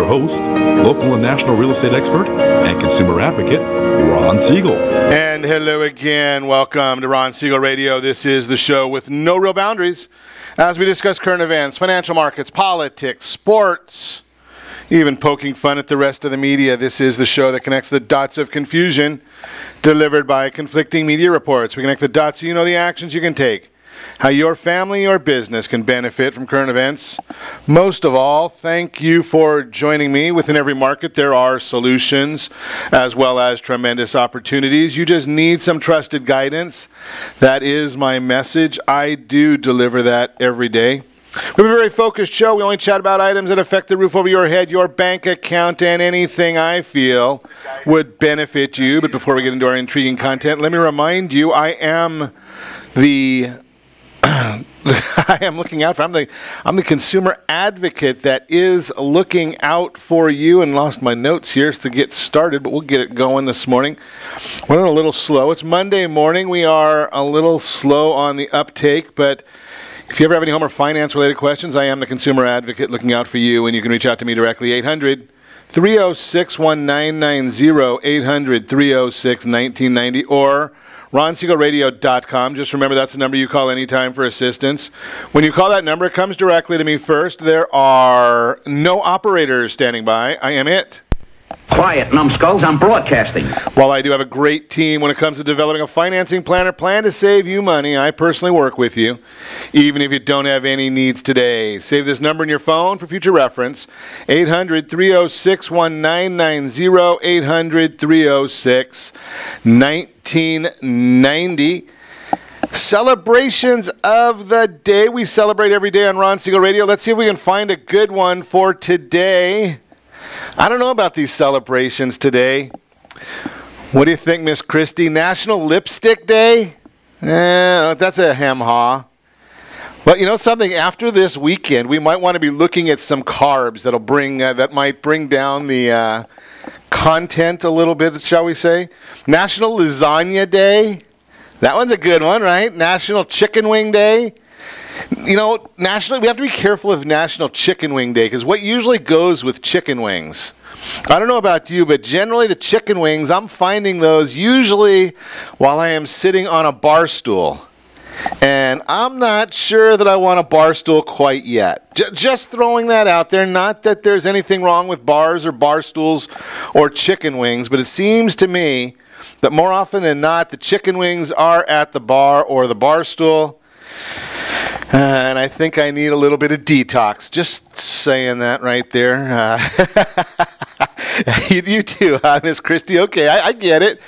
your host, local and national real estate expert and consumer advocate, Ron Siegel. And hello again. Welcome to Ron Siegel Radio. This is the show with no real boundaries as we discuss current events, financial markets, politics, sports, even poking fun at the rest of the media. This is the show that connects the dots of confusion delivered by conflicting media reports. We connect the dots so you know the actions you can take, how your family or business can benefit from current events. Most of all, thank you for joining me. Within every market, there are solutions as well as tremendous opportunities. You just need some trusted guidance. That is my message. I do deliver that every day. We have a very focused show. We only chat about items that affect the roof over your head, your bank account, and anything I feel would benefit you. But before we get into our intriguing content, let me remind you, I am looking out for. I'm the consumer advocate that is looking out for you. And lost my notes here to get started, but we'll get it going this morning. We're a little slow. It's Monday morning. We are a little slow on the uptake, but if you ever have any home or finance related questions, I am the consumer advocate looking out for you, and you can reach out to me directly. 800-306-1990, 800-306-1990, or RonSiegelRadio.com. Just remember that's the number you call anytime for assistance. When you call that number, it comes directly to me first. There are no operators standing by. I am it. Quiet, numbskulls, I'm broadcasting. While I do have a great team when it comes to developing a financing plan or plan to save you money, I personally work with you, even if you don't have any needs today. Save this number in your phone for future reference, 800-306-1990, 800-306-1990. Celebrations of the day. We celebrate every day on Ron Siegel Radio. Let's see if we can find a good one for today. I don't know about these celebrations today. What do you think, Miss Christie? National Lipstick Day? That's a hem-haw. But you know something? After this weekend, we might want to be looking at some carbs that'll bring that might bring down the content a little bit, shall we say? National Lasagna Day? That one's a good one, right? National Chicken Wing Day? You know, nationally, we have to be careful of National Chicken Wing Day, because what usually goes with chicken wings, I don't know about you, but generally the chicken wings, I'm finding those usually while I am sitting on a bar stool. And I'm not sure that I want a bar stool quite yet. Just throwing that out there. Not that there's anything wrong with bars or bar stools or chicken wings, but it seems to me that more often than not, the chicken wings are at the bar or the bar stool. And I think I need a little bit of detox. Just saying that right there. You too, Miss Christie? Okay, I get it.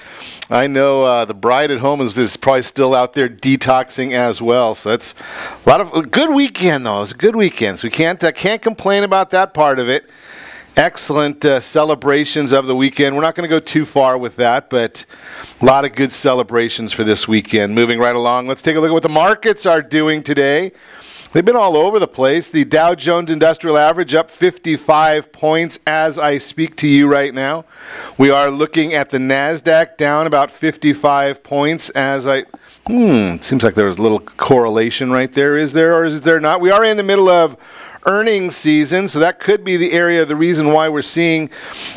I know the bride at home is probably still out there detoxing as well. So it's a good weekend, though. It was a good weekend. So we can't complain about that part of it. Excellent celebrations of the weekend. We're not going to go too far with that, but a lot of good celebrations for this weekend. Moving right along, let's take a look at what the markets are doing today. They've been all over the place. The Dow Jones Industrial Average up 55 points as I speak to you right now. We are looking at the NASDAQ down about 55 points as it seems like there was a little correlation right there. Is there or is there not? We are in the middle of earnings season, so that could be the area of the reason why we're seeing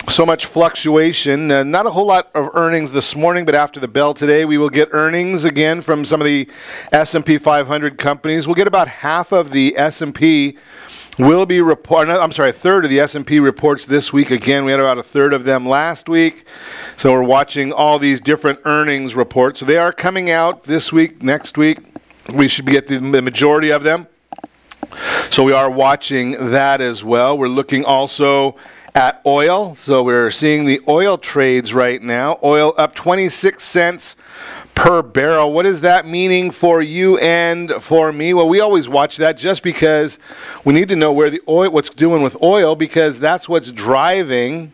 so much fluctuation. Not a whole lot of earnings this morning, but after the bell today, we will get earnings again from some of the S&P 500 companies. We'll get about half of the S&P will be a third of the S&P reports this week. Again, we had about a third of them last week. So we're watching all these different earnings reports. So they are coming out this week, next week. We should get the majority of them. So we are watching that as well. We're looking also at oil. So we're seeing the oil trades right now. Oil up 26 cents per barrel. What is that meaning for you and for me? Well, we always watch that just because we need to know what's doing with oil, because that's what's driving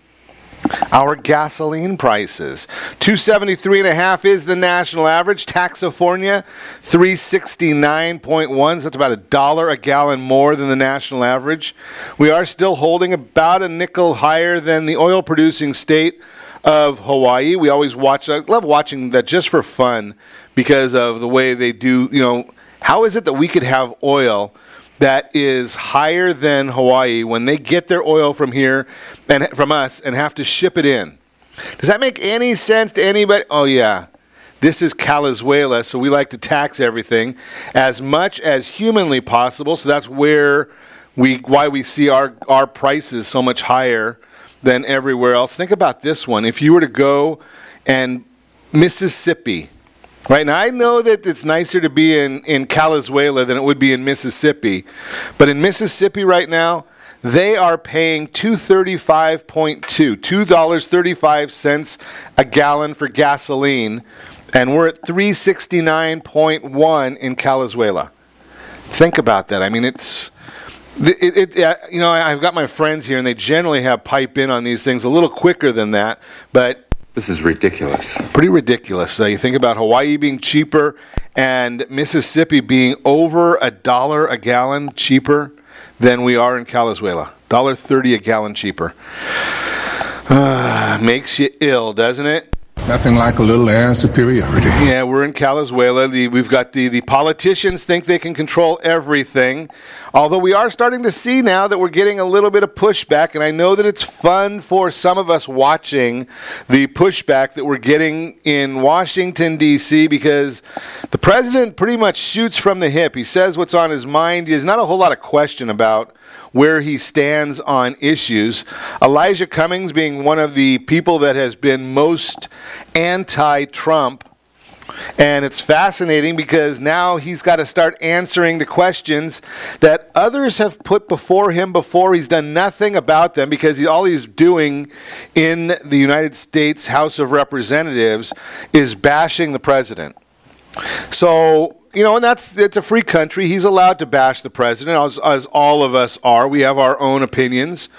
our gasoline prices. 273.5 is the national average. Taxofornia 369.1. So that's about $1 a gallon more than the national average. We are still holding about a nickel higher than the oil producing state of Hawaii. We always watch. I love watching that just for fun because of the way they do. You know, how is it that we could have oil that is higher than Hawaii when they get their oil from here and from us and have to ship it in. Does that make any sense to anybody? Oh, yeah. This is Calizuela, so we like to tax everything as much as humanly possible. So that's why we see our prices so much higher than everywhere else. Think about this one. If you were to go and Mississippi, right? Now, I know that it's nicer to be in Calizuela than it would be in Mississippi. But in Mississippi right now, they are paying $2.35 a gallon for gasoline. And we're at $3.69.1 in Calizuela. Think about that. I mean, you know, I've got my friends here, and they generally have pipe in on these things a little quicker than that. But this is ridiculous. Pretty ridiculous. You think about Hawaii being cheaper and Mississippi being over $1 a gallon cheaper than we are in Calizuela. $1.30 a gallon cheaper. Makes you ill, doesn't it? Nothing like a little air superiority. Yeah, we're in Calizuela. We've got the politicians think they can control everything. Although we are starting to see now that we're getting a little bit of pushback, and I know that it's fun for some of us watching the pushback that we're getting in Washington, D.C., because the president pretty much shoots from the hip. He says what's on his mind. There's not a whole lot of question about where he stands on issues. Elijah Cummings being one of the people that has been most anti-Trump. And it's fascinating because now he's got to start answering the questions that others have put before him before. He's done nothing about them because all he's doing in the United States House of Representatives is bashing the president. So, you know, and it's a free country. He's allowed to bash the president, as all of us are. We have our own opinions.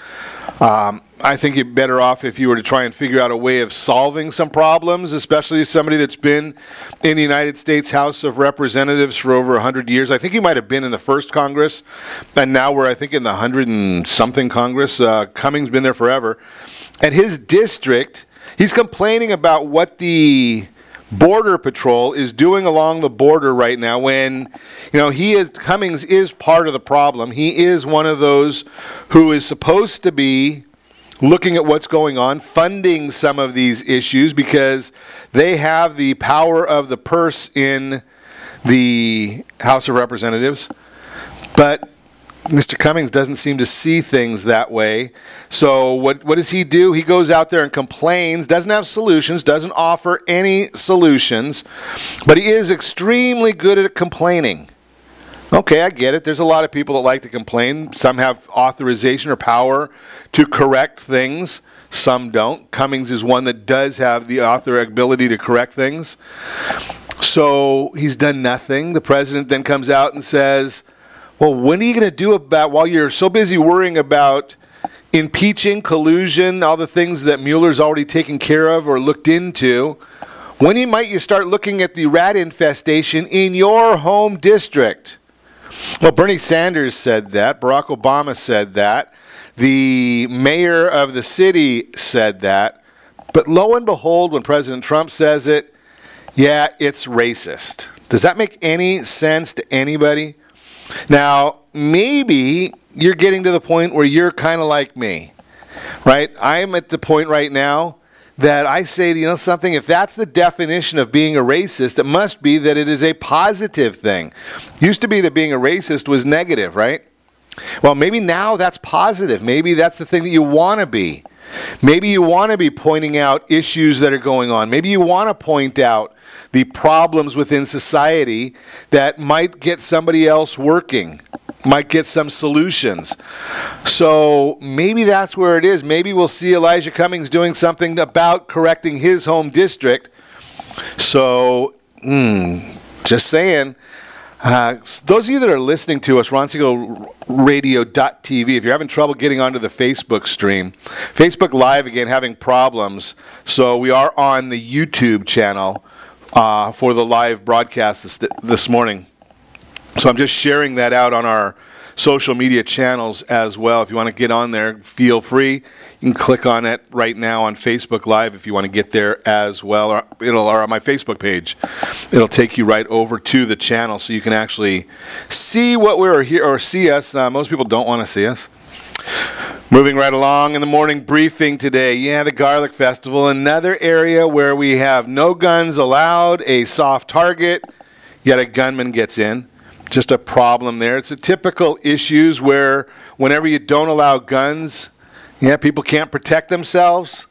I think you're better off if you were to try and figure out a way of solving some problems, especially if somebody that's been in the United States House of Representatives for over 100 years. I think he might have been in the first Congress, and now we're, I think, in the 100-and-something Congress. Cummings been there forever. At his district, he's complaining about what the Border Patrol is doing along the border right now when, you know, Cummings is part of the problem. He is one of those who is supposed to be looking at what's going on, funding some of these issues because they have the power of the purse in the House of Representatives. But Mr. Cummings doesn't seem to see things that way. So what does he do? He goes out there and complains, doesn't have solutions, doesn't offer any solutions, but he is extremely good at complaining. Okay, I get it. There's a lot of people that like to complain. Some have authorization or power to correct things. Some don't. Cummings is one that does have the ability to correct things. So he's done nothing. The president then comes out and says, well, when are you going to do about, while you're so busy worrying about impeaching, collusion, all the things that Mueller's already taken care of or looked into, when might you start looking at the rat infestation in your home district? Well, Bernie Sanders said that. Barack Obama said that. The mayor of the city said that. But lo and behold, when President Trump says it, yeah, it's racist. Does that make any sense to anybody? Now, maybe you're getting to the point where you're kind of like me, right? I'm at the point right now that I say, you know something, if that's the definition of being a racist, it must be that it is a positive thing. Used to be that being a racist was negative, right? Well, maybe now that's positive. Maybe that's the thing that you want to be. Maybe you want to be pointing out issues that are going on. Maybe you want to point out the problems within society that might get somebody else working, might get some solutions. So maybe that's where it is. Maybe we'll see Elijah Cummings doing something about correcting his home district. So, just saying. Those of you that are listening to us, RonSiegelRadio.tv, if you're having trouble getting onto the Facebook stream, Facebook Live, again, having problems. So we are on the YouTube channel for the live broadcast this morning. So I'm just sharing that out on our social media channels as well. If you want to get on there, feel free. You can click on it right now on Facebook Live if you want to get there as well, or on my Facebook page. It'll take you right over to the channel so you can actually see what we're here, or see us. Most people don't want to see us. Moving right along in the morning briefing today. Yeah, the Garlic Festival, another area where we have no guns allowed, a soft target, yet a gunman gets in. Just a problem there. It's a typical issues where whenever you don't allow guns, people can't protect themselves.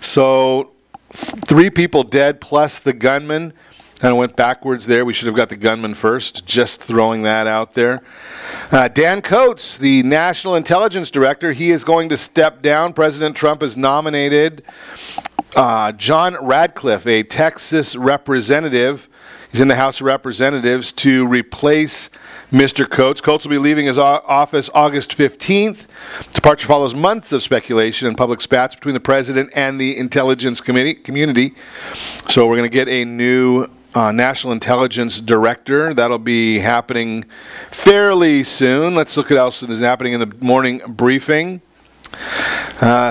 So 3 people dead plus the gunman. Kind of went backwards there. We should have got the gunman first. Just throwing that out there. Dan Coates, the National Intelligence Director, he is going to step down. President Trump has nominated John Radcliffe, a Texas representative. He's in the House of Representatives to replace Mr. Coates. Coates will be leaving his office August 15th. Departure follows months of speculation and public spats between the president and the intelligence community. So we're going to get a new National Intelligence Director. That'll be happening fairly soon. Let's look at what else is happening in the morning briefing.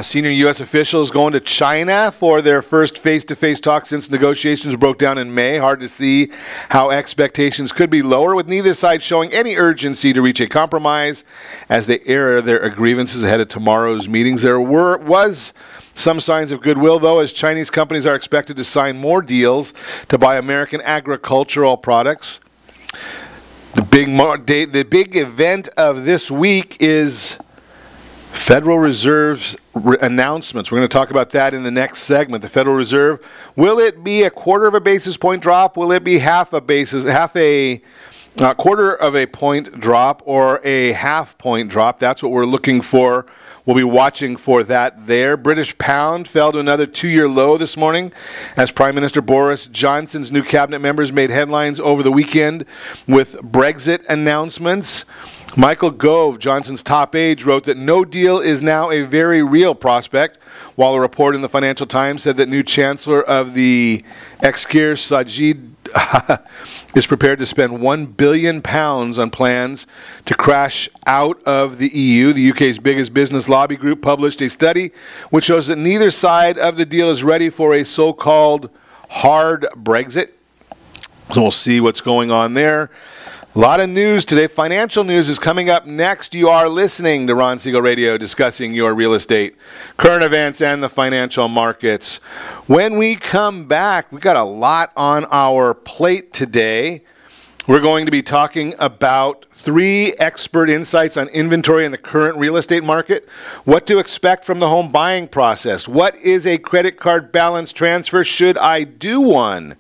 Senior U.S. officials going to China for their first face-to-face talk since negotiations broke down in May. Hard to see how expectations could be lower, with neither side showing any urgency to reach a compromise as they air their grievances ahead of tomorrow's meetings. There was some signs of goodwill, though, as Chinese companies are expected to sign more deals to buy American agricultural products. The big event of this week is Federal Reserve's announcements. We're going to talk about that in the next segment. The Federal Reserve, will it be a quarter of a basis point drop? Will it be half a quarter of a point drop, or a half point drop? That's what we're looking for. We'll be watching for that there. British pound fell to another 2-year low this morning as Prime Minister Boris Johnson's new cabinet members made headlines over the weekend with Brexit announcements. Michael Gove, Johnson's top aide, wrote that no deal is now a very real prospect, while a report in the Financial Times said that new Chancellor of the Exchequer, Sajid, is prepared to spend £1 billion on plans to crash out of the EU. The UK's biggest business lobby group published a study which shows that neither side of the deal is ready for a so-called hard Brexit. So we'll see what's going on there. A lot of news today. Financial news is coming up next. You are listening to Ron Siegel Radio, discussing your real estate, current events, and the financial markets. When we come back, we've got a lot on our plate today. We're going to be talking about 3 expert insights on inventory in the current real estate market, what to expect from the home buying process, what is a credit card balance transfer, should I do one,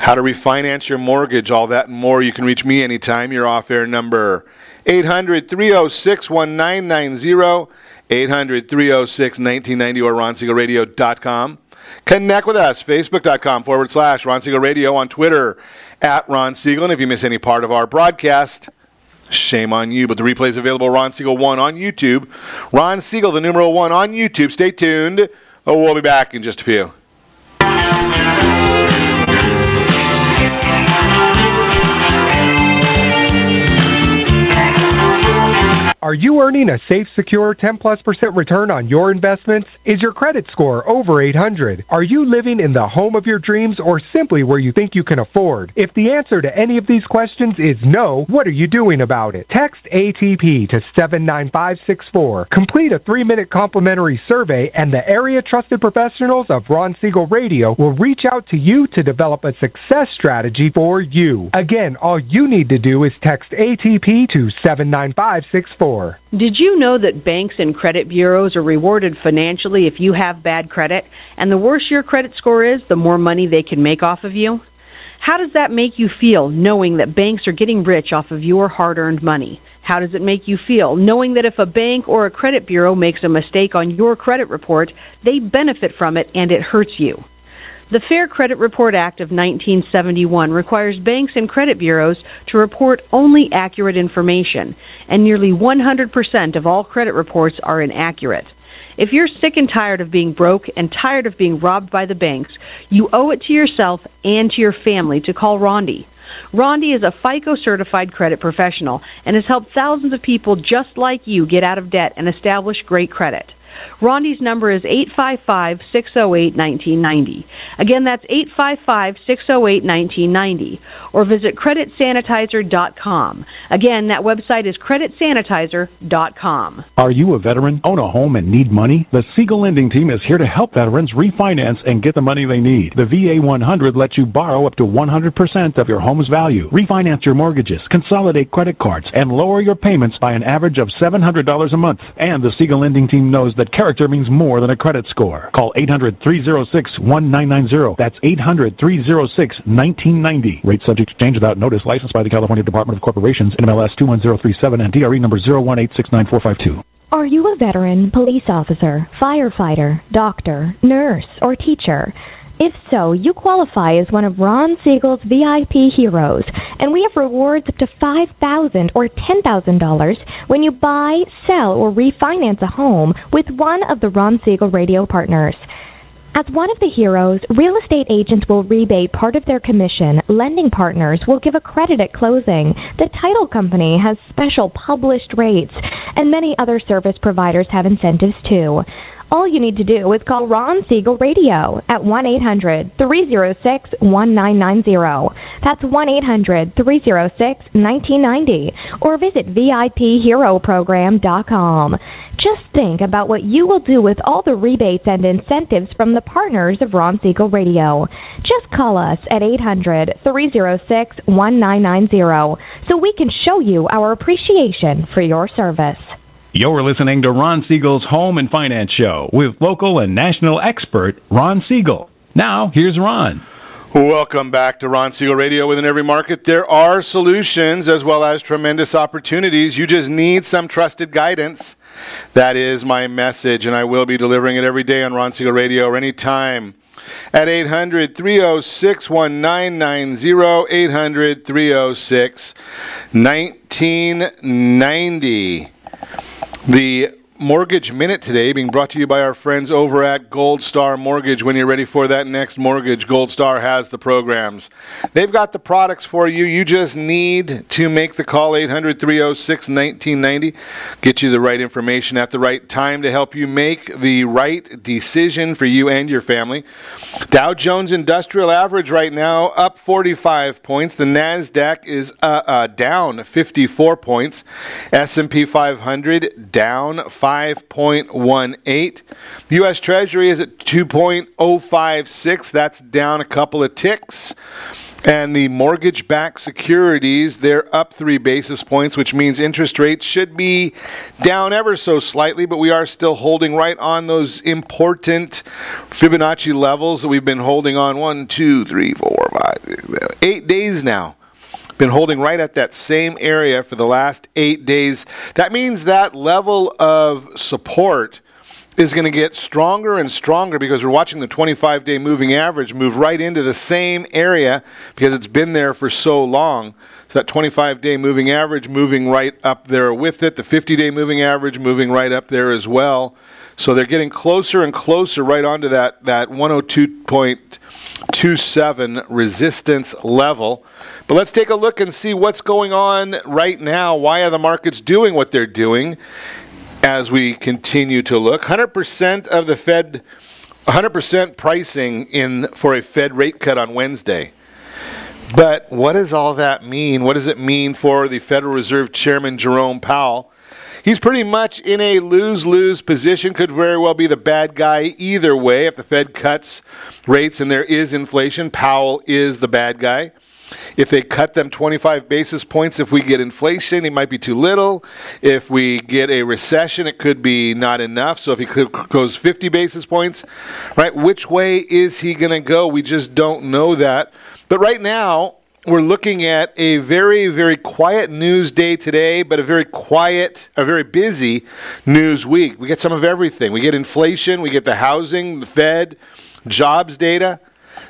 how to refinance your mortgage, all that and more. You can reach me anytime. Your off-air number, 800-306-1990, 800-306-1990, or RonSiegelRadio.com. Connect with us, Facebook.com/Ron Siegel Radio, on Twitter @Ron Siegel. And if you miss any part of our broadcast, shame on you. But the replay is available, Ron Siegel 1 on YouTube. Ron Siegel, the numeral 1 on YouTube. Stay tuned. We'll be back in just a few. Are you earning a safe, secure 10+% return on your investments? Is your credit score over 800? Are you living in the home of your dreams, or simply where you think you can afford? If the answer to any of these questions is no, what are you doing about it? Text ATP to 79564. Complete a 3-minute complimentary survey, and the area trusted professionals of Ron Siegel Radio will reach out to you to develop a success strategy for you. Again, all you need to do is text ATP to 79564. Did you know that banks and credit bureaus are rewarded financially if you have bad credit? And the worse your credit score is, the more money they can make off of you? How does that make you feel, knowing that banks are getting rich off of your hard-earned money? How does it make you feel, knowing that if a bank or a credit bureau makes a mistake on your credit report, they benefit from it and it hurts you? The Fair Credit Report Act of 1971 requires banks and credit bureaus to report only accurate information, and nearly 100% of all credit reports are inaccurate. If you're sick and tired of being broke and tired of being robbed by the banks, you owe it to yourself and to your family to call Rondi. Rondi is a FICO-certified credit professional and has helped thousands of people just like you get out of debt and establish great credit. Rondi's number is 855-608-1990. Again, that's 855-608-1990. Or visit creditsanitizer.com. Again, that website is creditsanitizer.com. Are you a veteran, own a home, and need money? The Siegel Lending Team is here to help veterans refinance and get the money they need. The VA 100 lets you borrow up to 100% of your home's value, refinance your mortgages, consolidate credit cards, and lower your payments by an average of $700 a month. And the Siegel Lending Team knows that character means more than a credit score. Call 800-306-1990. That's 800-306-1990. Rate subject to change without notice. Licensed by the California Department of Corporations, NMLS 21037, and DRE number 018694452. Are you a veteran, police officer, firefighter, doctor, nurse, or teacher? If so, you qualify as one of Ron Siegel's VIP heroes, and we have rewards up to $5,000 or $10,000 when you buy, sell, or refinance a home with one of the Ron Siegel radio partners. As one of the heroes, real estate agents will rebate part of their commission. Lending partners will give a credit at closing. The title company has special published rates, and many other service providers have incentives too. All you need to do is call Ron Siegel Radio at 1-800-306-1990. That's 1-800-306-1990. Or visit VIPHeroProgram.com. Just think about what you will do with all the rebates and incentives from the partners of Ron Siegel Radio. Just call us at 800-306-1990 so we can show you our appreciation for your service. You're listening to Ron Siegel's Home and Finance Show with local and national expert Ron Siegel. Now, here's Ron. Welcome back to Ron Siegel Radio. Within every market, there are solutions as well as tremendous opportunities. You just need some trusted guidance. That is my message, and I will be delivering it every day on Ron Siegel Radio or anytime at 800-306-1990, 800-306-1990. The Mortgage Minute today being brought to you by our friends over at Gold Star Mortgage. When you're ready for that next mortgage, Gold Star has the programs. They've got the products for you. You just need to make the call, 800-306-1990. Get you the right information at the right time to help you make the right decision for you and your family. Dow Jones Industrial Average right now up 45 points. The NASDAQ is down 54 points. S&P 500 down 5.18. The U.S. Treasury is at 2.056. That's down a couple of ticks. And the mortgage-backed securities, they're up 3 basis points, which means interest rates should be down ever so slightly, but we are still holding right on those important Fibonacci levels that we've been holding on 1, 2, 3, 4, 5, 6, 7, 8 days now. Been holding right at that same area for the last 8 days. That means that level of support is going to get stronger and stronger because we're watching the 25-day moving average move right into the same area because it's been there for so long. So that 25-day moving average moving right up there with it. The 50-day moving average moving right up there as well. So they're getting closer and closer right onto that 102.27 resistance level. But let's take a look and see what's going on right now. Why are the markets doing what they're doing as we continue to look? 100% of the Fed, 100% pricing for a Fed rate cut on Wednesday. But what does all that mean? What does it mean for the Federal Reserve Chairman Jerome Powell? He's pretty much in a lose-lose position, could very well be the bad guy either way. If the Fed cuts rates and there is inflation, Powell is the bad guy. If they cut them 25 basis points, if we get inflation, it might be too little. If we get a recession, it could be not enough. So if he goes 50 basis points, right, which way is he going to go? We just don't know that. But right now, we're looking at a very, very quiet news day today, but a very busy news week. We get some of everything. We get inflation, we get the housing, the Fed, jobs data.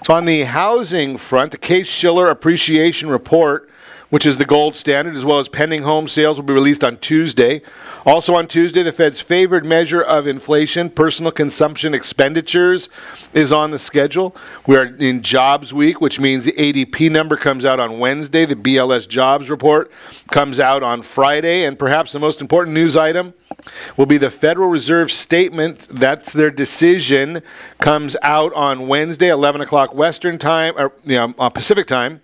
So on the housing front, the Case-Shiller Appreciation Report which is the gold standard, as well as pending home sales, will be released on Tuesday. Also on Tuesday, the Fed's favored measure of inflation, personal consumption expenditures, is on the schedule. We are in jobs week, which means the ADP number comes out on Wednesday. The BLS jobs report comes out on Friday. And perhaps the most important news item will be the Federal Reserve statement. That's their decision, comes out on Wednesday, 11 o'clock Western time, or Pacific time.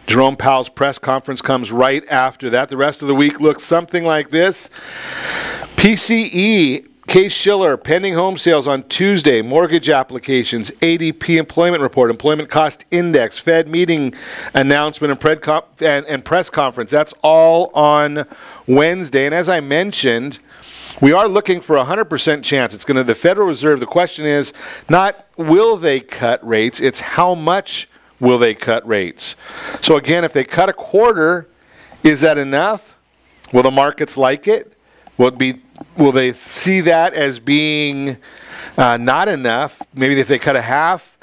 Jerome Powell's press conference comes right after that. The rest of the week looks something like this. PCE, Case-Shiller, pending home sales on Tuesday, mortgage applications, ADP employment report, employment cost index, Fed meeting announcement, and press conference. That's all on Wednesday. And as I mentioned, we are looking for a 100% chance. It's going to the Federal Reserve. The question is not will they cut rates, it's how much will they cut rates. So again, if they cut a quarter, is that enough? Will the markets like it? Will they see that as being not enough? Maybe if they cut a half,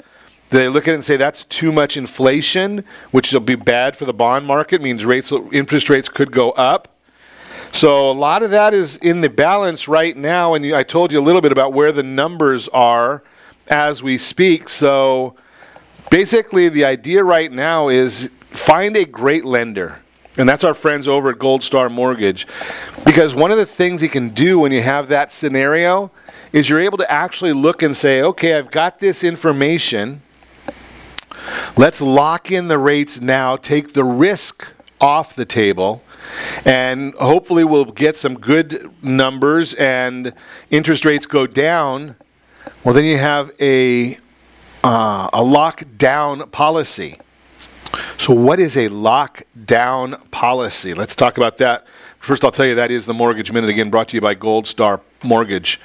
do they look at it and say that's too much inflation, which will be bad for the bond market, means interest rates could go up. So a lot of that is in the balance right now, and I told you a little bit about where the numbers are as we speak. So basically, the idea right now is find a great lender. And that's our friends over at Gold Star Mortgage. Because one of the things you can do when you have that scenario is you're able to actually look and say, okay, I've got this information. Let's lock in the rates now, take the risk off the table, and hopefully we'll get some good numbers and interest rates go down. Well, then you have a lockdown policy. So what is a lockdown policy? Let's talk about that. First, I'll tell you that is the Mortgage Minute, again brought to you by Gold Star Mortgage.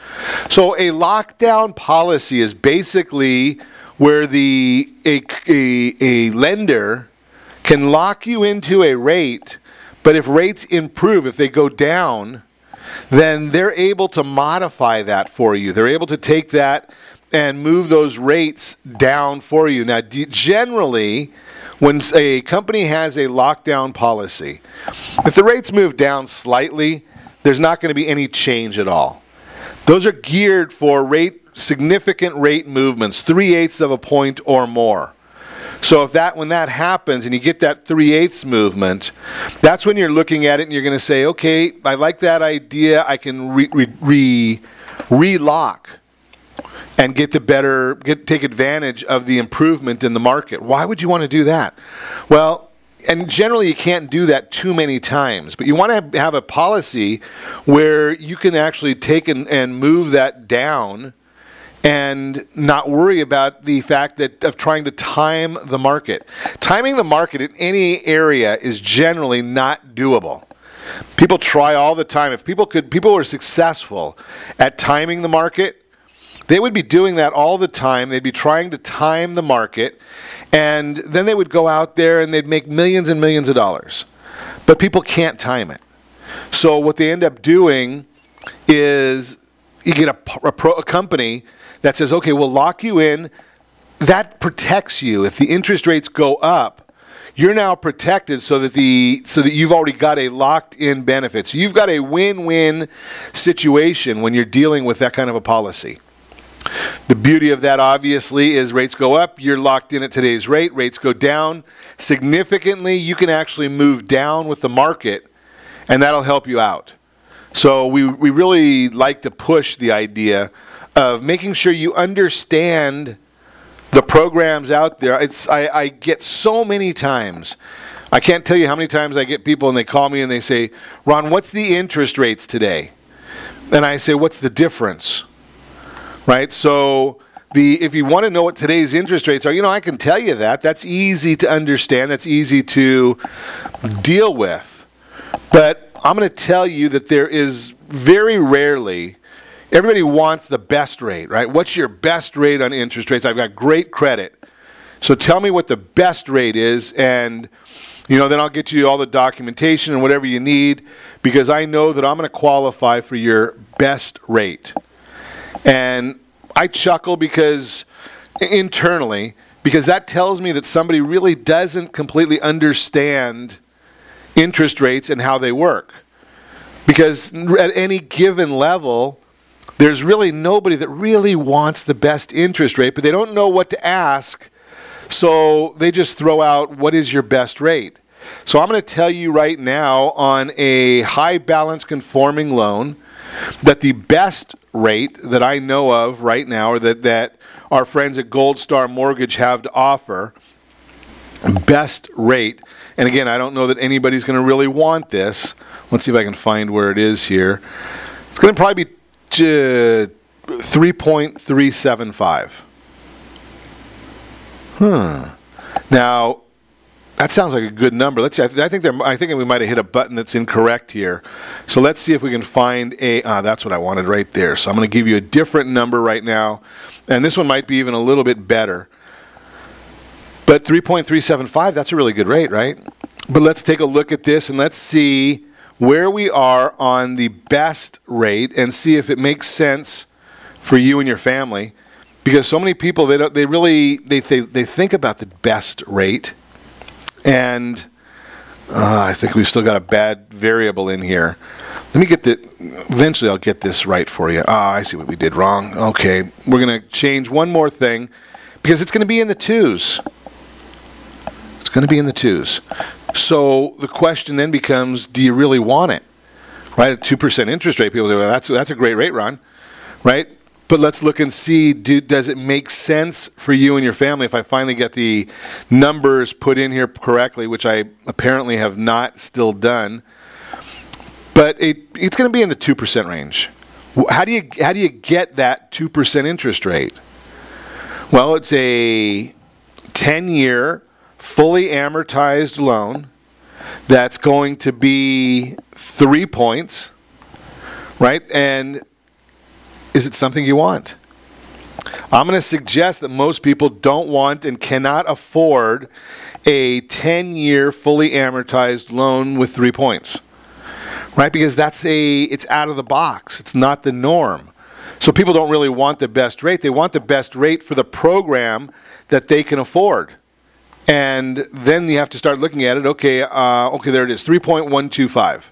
So a lockdown policy is basically where a lender can lock you into a rate, but if rates improve, if they go down, then they're able to modify that for you. They're able to take that and move those rates down for you. Now, generally, when a company has a lockdown policy, if the rates move down slightly, there's not going to be any change at all. Those are geared for significant rate movements, 3/8 of a point or more. So when that happens and you get that 3/8 movement, that's when you're looking at it and you're going to say, okay, I like that idea. I can relock and take advantage of the improvement in the market. Why would you want to do that? Well, and generally you can't do that too many times, but you want to have a policy where you can actually take and move that down and not worry about the fact of trying to time the market. Timing the market in any area is generally not doable. People try all the time. If people were successful at timing the market, they would be doing that all the time. They'd be trying to time the market, and then they would go out there and they'd make millions and millions of dollars. But people can't time it. So what they end up doing is you get a company that says, okay, we'll lock you in. That protects you. If the interest rates go up, you're now protected so that you've already got a locked-in benefit. So you've got a win-win situation when you're dealing with that kind of a policy. The beauty of that, obviously, is rates go up, you're locked in at today's rate. Rates go down significantly, you can actually move down with the market, and that'll help you out. So we really like to push the idea of making sure you understand the programs out there. I get so many times, I can't tell you how many times I get people and they call me and they say, Ron, what's the interest rates today? And I say, what's the difference? Right? So if you want to know what today's interest rates are, I can tell you that. That's easy to understand. That's easy to deal with. But I'm going to tell you that there is very rarely, everybody wants the best rate, right? What's your best rate on interest rates? I've got great credit. So tell me what the best rate is, and then I'll get you all the documentation and whatever you need, because I know that I'm going to qualify for your best rate. And I chuckle internally, because that tells me that somebody really doesn't completely understand interest rates and how they work. Because at any given level, there's really nobody that really wants the best interest rate, but they don't know what to ask, so they just throw out, what is your best rate? So I'm going to tell you right now on a high balance conforming loan that the best rate that I know of right now, or that our friends at Gold Star Mortgage have to offer, best rate, and again, I don't know that anybody's going to really want this. Let's see if I can find where it is here. It's going to probably be 3.375. Now, that sounds like a good number. Let's see. I think we might have hit a button that's incorrect here. So let's see if we can find a. That's what I wanted right there. So I'm going to give you a different number right now, and this one might be even a little bit better. But 3.375. That's a really good rate, right? But let's take a look at this and let's see where we are on the best rate and see if it makes sense for you and your family. Because so many people they think about the best rate. And I think we've still got a bad variable in here. Let me get eventually I'll get this right for you. I see what we did wrong. Okay, we're going to change one more thing because it's going to be in the twos. It's going to be in the twos. So the question then becomes, do you really want it? Right, at 2% interest rate, people say, well, that's a great rate, Ron. Right? But let's look and see, does it make sense for you and your family if I finally get the numbers put in here correctly, which I apparently have not still done. But it's going to be in the 2% range. How do you get that 2% interest rate? Well, it's a 10-year, fully amortized loan that's going to be 3 points, right? And is it something you want? I'm going to suggest that most people don't want and cannot afford a 10-year fully amortized loan with 3 points, right? Because it's out of the box. It's not the norm. So people don't really want the best rate. They want the best rate for the program that they can afford. And then you have to start looking at it. Okay, there it is, 3.125.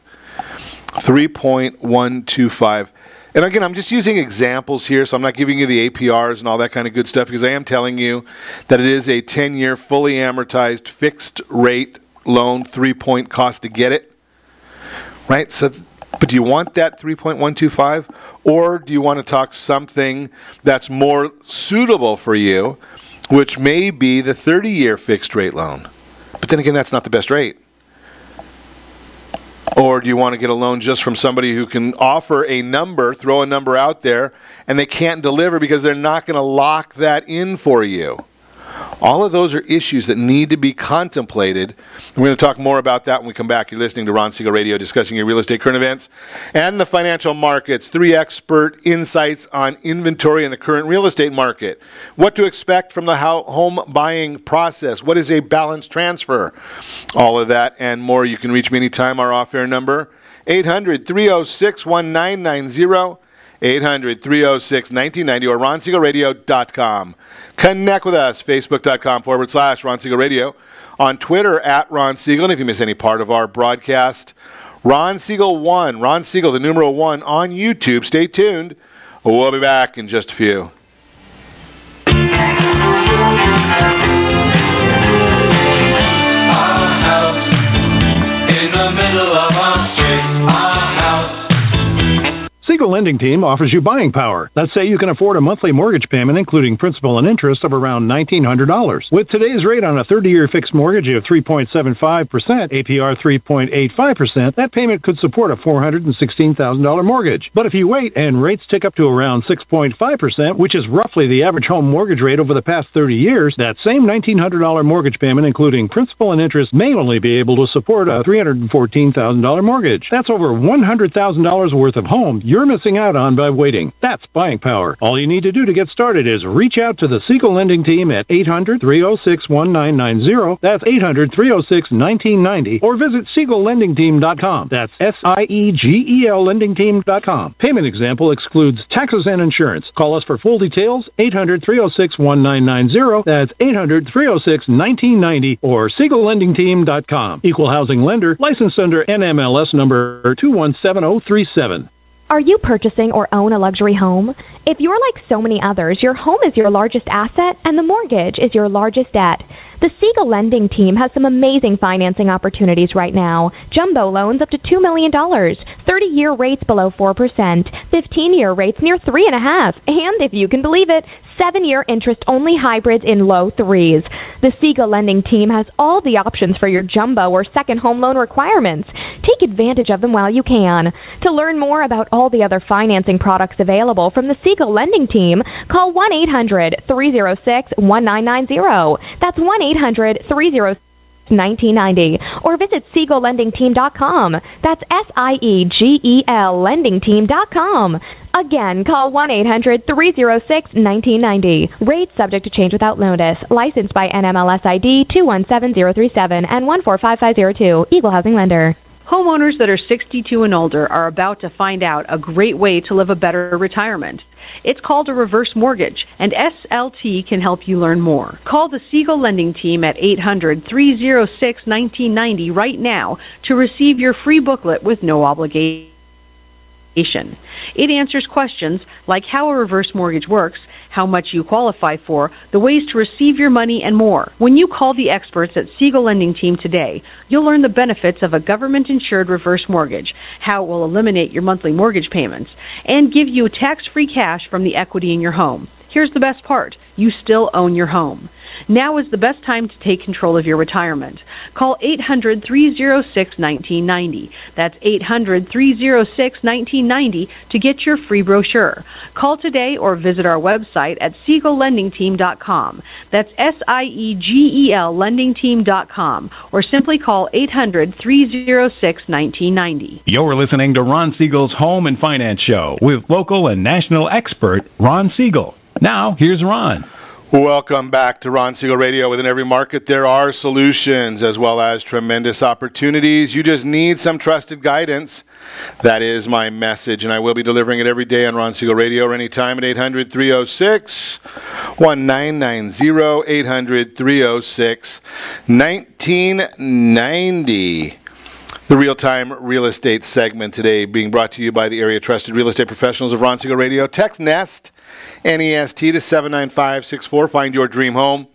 3.125. And again, I'm just using examples here, so I'm not giving you the APRs and all that kind of good stuff, because I am telling you that it is a 10-year fully amortized fixed rate loan, 3-point cost to get it. Right? So, but do you want that 3.125, or do you want to talk something that's more suitable for you, which may be the 30-year fixed rate loan? But then again, that's not the best rate. Or do you want to get a loan just from somebody who can offer a number, throw a number out there, and they can't deliver because they're not going to lock that in for you? All of those are issues that need to be contemplated. We're going to talk more about that when we come back. You're listening to Ron Siegel Radio, discussing your real estate current events and the financial markets. 3 expert insights on inventory in the current real estate market. What to expect from the home buying process. What is a balance transfer? All of that and more. You can reach me anytime. Our off-air number, 800-306-1990. 800-306-1990 or RonSiegelRadio.com. Connect with us, Facebook.com/Ron Siegel Radio. On Twitter, @Ron Siegel. And if you miss any part of our broadcast, Ron Siegel 1, Ron Siegel, the numeral 1 on YouTube. Stay tuned. We'll be back in just a few. Siegel Lending Team offers you buying power. Let's say you can afford a monthly mortgage payment, including principal and interest, of around $1,900. With today's rate on a 30-year fixed mortgage of 3.75%, APR 3.85%, that payment could support a $416,000 mortgage. But if you wait and rates tick up to around 6.5%, which is roughly the average home mortgage rate over the past 30 years, that same $1,900 mortgage payment, including principal and interest, may only be able to support a $314,000 mortgage. That's over $100,000 worth of home you're missing missing out on by waiting. That's buying power. All you need to do to get started is reach out to the Siegel Lending Team at 800-306-1990. That's 800-306-1990. Or visit SiegelLendingTeam.com. That's SIEGEL LendingTeam.com. Payment example excludes taxes and insurance. Call us for full details, 800-306-1990. That's 800-306-1990 or SiegelLendingTeam.com. Equal housing lender, licensed under NMLS number 217037. Are you purchasing or own a luxury home? If you're like so many others, your home is your largest asset and the mortgage is your largest debt. The Siegel Lending Team has some amazing financing opportunities right now. Jumbo loans up to $2 million, 30-year rates below 4%, 15-year rates near 3.5%, and if you can believe it, 7-year interest-only hybrids in low 3s. The Siegel Lending Team has all the options for your jumbo or second home loan requirements. Take advantage of them while you can. To learn more about all the other financing products available from the Siegel Lending Team, call 1-800-306-1990. That's 1-800-306-1990. Or visit SiegelLendingTeam.com. That's SIEGEL LendingTeam.com. Again, call 1-800-306-1990. Rates subject to change without notice. Licensed by NMLS ID 217037 and 145502. Equal housing lender. Homeowners that are 62 and older are about to find out a great way to live a better retirement. It's called a reverse mortgage, and SLT can help you learn more. Call the Siegel Lending Team at 800-306-1990 right now to receive your free booklet with no obligation. It answers questions like how a reverse mortgage works, how much you qualify for, the ways to receive your money, and more. When you call the experts at Siegel Lending Team today, you'll learn the benefits of a government-insured reverse mortgage, how it will eliminate your monthly mortgage payments, and give you tax-free cash from the equity in your home. Here's the best part. You still own your home. Now is the best time to take control of your retirement. Call 800-306-1990. That's 800-306-1990 to get your free brochure. Call today or visit our website at SiegelLendingTeam.com. That's SIEGEL LendingTeam.com. Or simply call 800-306-1990. You're listening to Ron Siegel's Home and Finance Show with local and national expert Ron Siegel. Now, here's Ron. Welcome back to Ron Siegel Radio. Within every market, there are solutions as well as tremendous opportunities. You just need some trusted guidance. That is my message, and I will be delivering it every day on Ron Siegel Radio or anytime at 800-306-1990, 800-306-1990. The real-time real estate segment today being brought to you by the area trusted real estate professionals of Ron Siegel Radio. Text NEST, N-E-S-T, to 79564. Find your dream home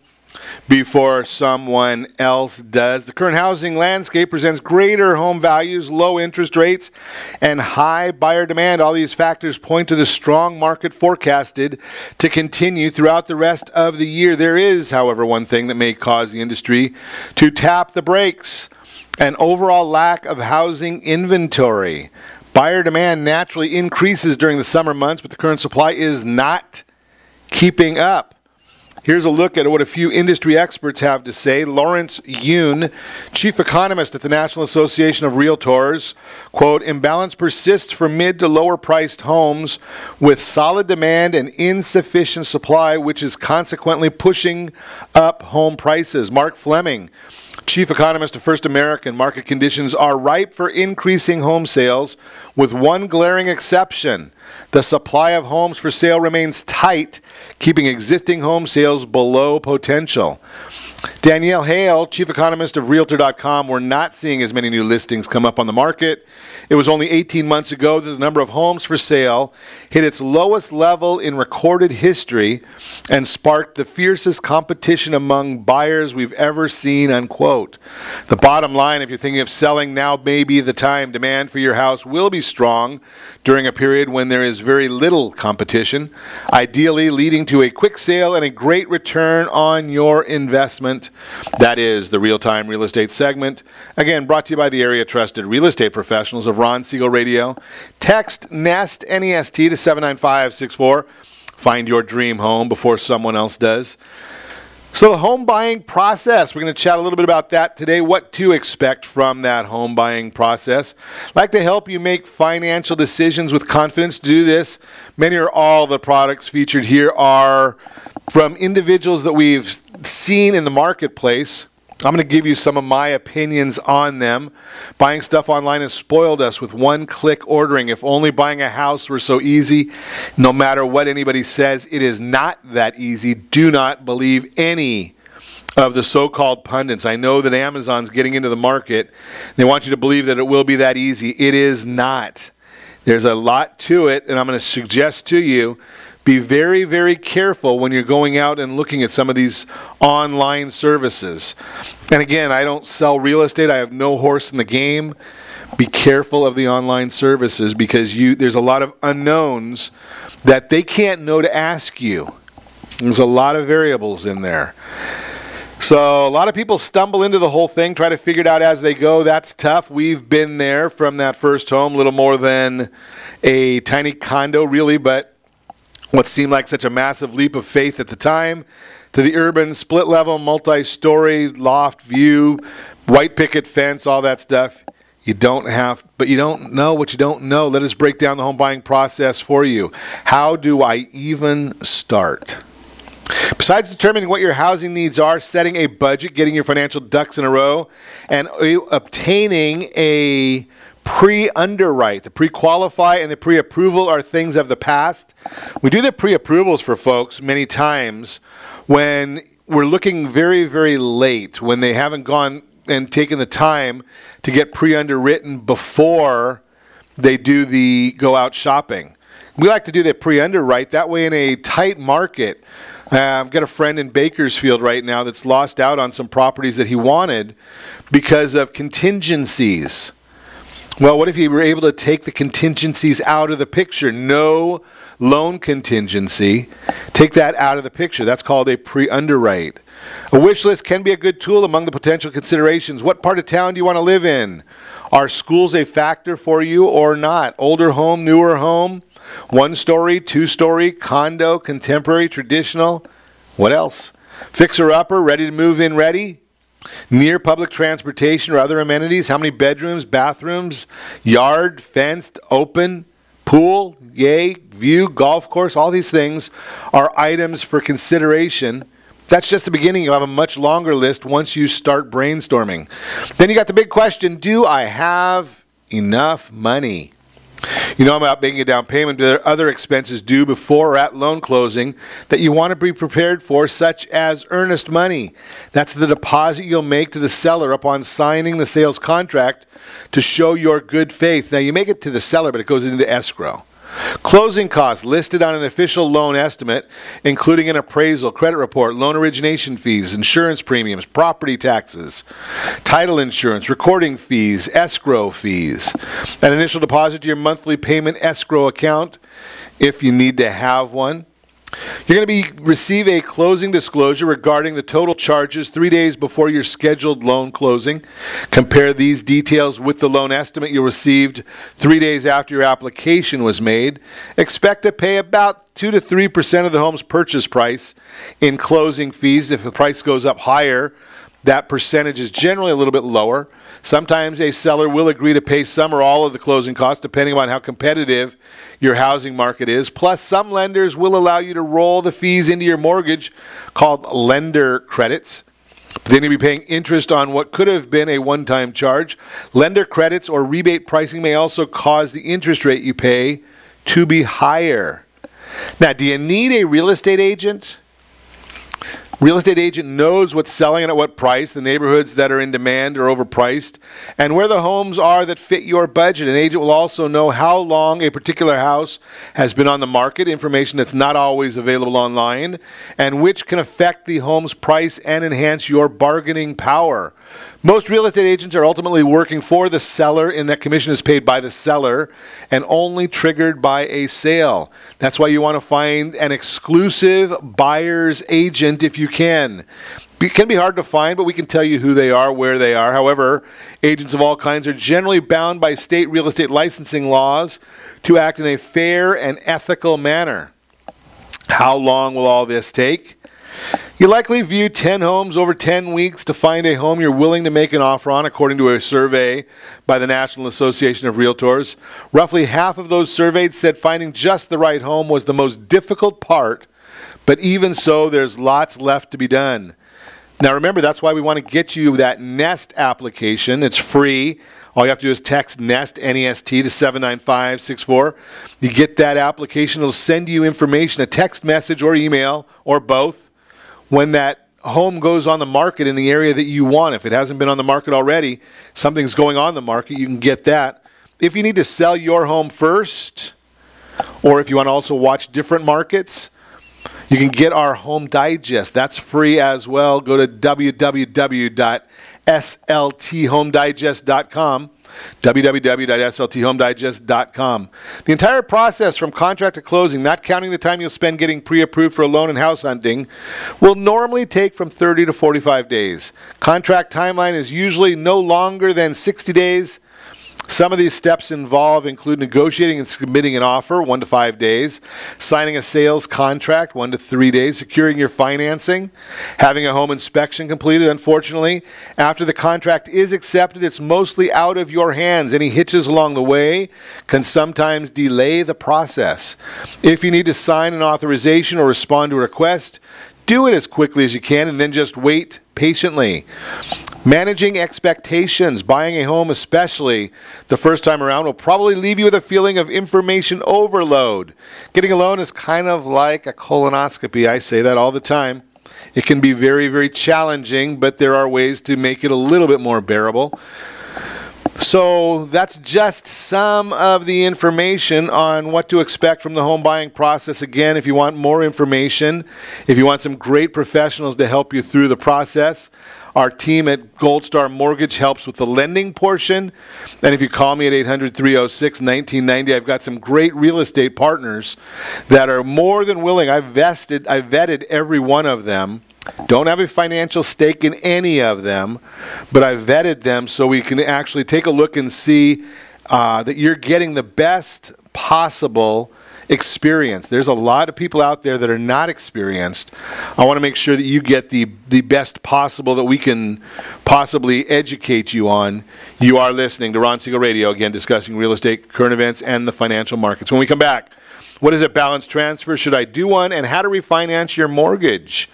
before someone else does. The current housing landscape presents greater home values, low interest rates, and high buyer demand. All these factors point to the strong market forecasted to continue throughout the rest of the year. There is, however, one thing that may cause the industry to tap the brakes: an overall lack of housing inventory. Buyer demand naturally increases during the summer months, but the current supply is not keeping up. Here's a look at what a few industry experts have to say. Lawrence Yoon, chief economist at the National Association of Realtors, quote, "Imbalance persists for mid to lower priced homes with solid demand and insufficient supply, which is consequently pushing up home prices." Mark Fleming, chief economist of First American, market conditions are ripe for increasing home sales, with one glaring exception: the supply of homes for sale remains tight, keeping existing home sales below potential. Danielle Hale, chief economist of Realtor.com, we're not seeing as many new listings come up on the market. It was only 18 months ago that the number of homes for sale hit its lowest level in recorded history and sparked the fiercest competition among buyers we've ever seen, unquote. The bottom line, if you're thinking of selling, now may be the time. Demand for your house will be strong during a period when there is very little competition, ideally leading to a quick sale and a great return on your investment. That is the real-time real estate segment. Again, brought to you by the area trusted real estate professionals of Ron Siegel Radio. Text NEST, N-E-S-T, to 79564. Find your dream home before someone else does. So the home buying process, we're going to chat a little bit about that today, what to expect from that home buying process. I'd like to help you make financial decisions with confidence. To do this, many or all the products featured here are from individuals that we've seen in the marketplace. I'm going to give you some of my opinions on them. Buying stuff online has spoiled us with one-click ordering. If only buying a house were so easy, no matter what anybody says, it is not that easy. Do not believe any of the so-called pundits. I know that Amazon's getting into the market. They want you to believe that it will be that easy. It is not. There's a lot to it, and I'm going to suggest to you, be very, very careful when you're going out and looking at some of these online services. And again, I don't sell real estate. I have no horse in the game. Be careful of the online services because there's a lot of unknowns that they can't know to ask you. There's a lot of variables in there. So a lot of people stumble into the whole thing, try to figure it out as they go. That's tough. We've been there from that first home, a little more than a tiny condo really, but what seemed like such a massive leap of faith at the time, to the urban split-level, multi-story, loft view, white picket fence, all that stuff. You don't know what you don't know. Let us break down the home buying process for you. How do I even start? Besides determining what your housing needs are, setting a budget, getting your financial ducks in a row, and obtaining a pre-underwrite. The pre-qualify and the pre-approval are things of the past. We do the pre-approvals for folks many times when we're looking very, very late, when they haven't gone and taken the time to get pre-underwritten before they do the go out shopping. We like to do the pre-underwrite. That way in a tight market, I've got a friend in Bakersfield right now that's lost out on some properties that he wanted because of contingencies. Well, what if you were able to take the contingencies out of the picture? No loan contingency. Take that out of the picture. That's called a pre-underwrite. A wish list can be a good tool among the potential considerations. What part of town do you want to live in? Are schools a factor for you or not? Older home, newer home, one-story, two-story, condo, contemporary, traditional. What else? Fixer-upper, ready to move in, ready? Near public transportation or other amenities. How many bedrooms, bathrooms, yard, fenced, open, pool, yay, view, golf course. All these things are items for consideration. That's just the beginning. You'll have a much longer list once you start brainstorming. Then you got the big question, do I have enough money? You know about making a down payment, but there are other expenses due before or at loan closing that you want to be prepared for, such as earnest money. That's the deposit you'll make to the seller upon signing the sales contract to show your good faith. Now, you make it to the seller, but it goes into escrow. Closing costs listed on an official loan estimate, including an appraisal, credit report, loan origination fees, insurance premiums, property taxes, title insurance, recording fees, escrow fees, an initial deposit to your monthly payment escrow account if you need to have one. You're going to receive a closing disclosure regarding the total charges 3 days before your scheduled loan closing. Compare these details with the loan estimate you received 3 days after your application was made. Expect to pay about 2 to 3% of the home's purchase price in closing fees. If the price goes up higher, that percentage is generally a little bit lower. Sometimes a seller will agree to pay some or all of the closing costs depending on how competitive your housing market is. Plus, some lenders will allow you to roll the fees into your mortgage, called lender credits. But then you'll be paying interest on what could have been a one-time charge. Lender credits or rebate pricing may also cause the interest rate you pay to be higher. Now, do you need a real estate agent? Real estate agent knows what's selling and at what price, the neighborhoods that are in demand or overpriced, and where the homes are that fit your budget. An agent will also know how long a particular house has been on the market, information that's not always available online, and which can affect the home's price and enhance your bargaining power. Most real estate agents are ultimately working for the seller in that commission is paid by the seller and only triggered by a sale. That's why you want to find an exclusive buyer's agent if you can. It can be hard to find, but we can tell you who they are, where they are. However, agents of all kinds are generally bound by state real estate licensing laws to act in a fair and ethical manner. How long will all this take? You likely view 10 homes over 10 weeks to find a home you're willing to make an offer on, according to a survey by the National Association of Realtors. Roughly half of those surveyed said finding just the right home was the most difficult part, but even so, there's lots left to be done. Now remember, that's why we want to get you that Nest application. It's free. All you have to do is text NEST, N-E-S-T, to 79564. You get that application. It'll send you information, a text message or email, or both, when that home goes on the market in the area that you want. If it hasn't been on the market already, something's going on the market, you can get that. If you need to sell your home first, or if you want to also watch different markets, you can get our Home Digest. That's free as well. Go to www.slthomedigest.com. www.slthomedigest.com. The entire process from contract to closing, not counting the time you'll spend getting pre-approved for a loan and house hunting, will normally take from 30 to 45 days. Contract timeline is usually no longer than 60 days. Some of these steps include negotiating and submitting an offer, 1 to 5 days, signing a sales contract, 1 to 3 days, securing your financing, having a home inspection completed. Unfortunately, after the contract is accepted, it's mostly out of your hands. Any hitches along the way can sometimes delay the process. If you need to sign an authorization or respond to a request, do it as quickly as you can and then just wait patiently. Managing expectations, buying a home especially the first time around, will probably leave you with a feeling of information overload. Getting a loan is kind of like a colonoscopy. I say that all the time. It can be very, very challenging, but there are ways to make it a little bit more bearable. So that's just some of the information on what to expect from the home buying process. Again, if you want more information, if you want some great professionals to help you through the process, our team at Gold Star Mortgage helps with the lending portion. And if you call me at 800-306-1990, I've got some great real estate partners that are more than willing. I've vetted every one of them. Don't have a financial stake in any of them, but I've vetted them so we can actually take a look and see that you're getting the best possible experience. There's a lot of people out there that are not experienced. I want to make sure that you get the best possible that we can possibly educate you on. You are listening to Ron Siegel Radio, again discussing real estate, current events, and the financial markets. When we come back, what is a balance transfer? Should I do one? And how to refinance your mortgage?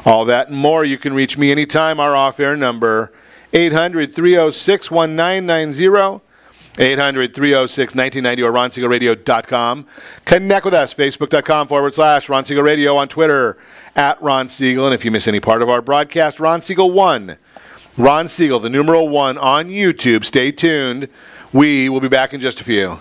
All that and more. You can reach me anytime. Our off-air number, 800-306-1990. 800-306-1990 or RonSiegelRadio.com. Connect with us, Facebook.com/Ron Siegel Radio, on Twitter @Ron Siegel. And if you miss any part of our broadcast, Ron Siegel 1. Ron Siegel, the numeral 1 on YouTube. Stay tuned. We will be back in just a few.